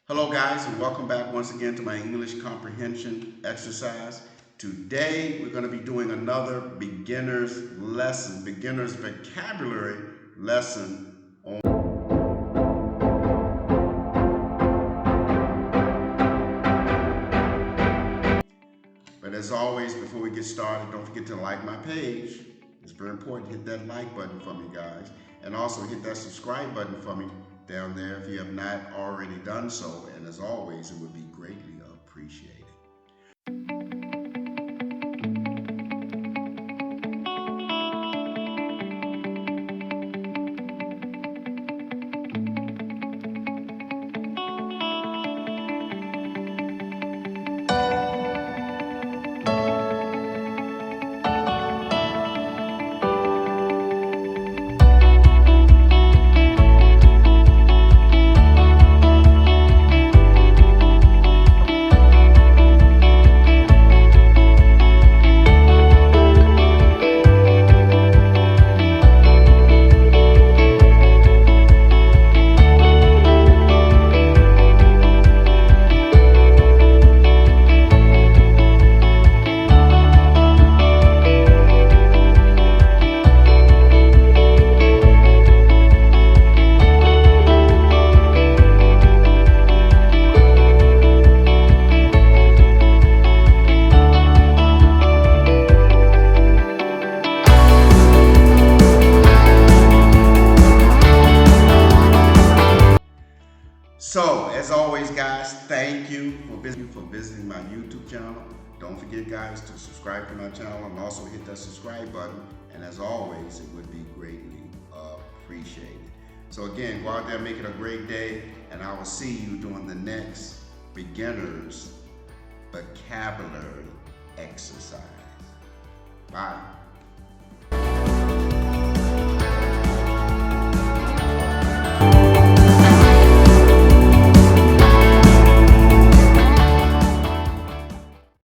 Hello guys, and welcome back once again to my English comprehension exercise. Today we're going to be doing another beginner's lesson, beginner's vocabulary lesson on. But as always, before we get started, don't forget to like my page. It's very important. Hit that like button for me, guys. And also hit that subscribe button for me down there if you have not already done so. And as always, it would be greatly appreciated. So, as always, guys, thank you for visiting my YouTube channel. Don't forget, guys, to subscribe to my channel and also hit that subscribe button. And as always, it would be greatly appreciated. So again, go out there, make it a great day, and I will see you during the next beginner's vocabulary exercise. Bye.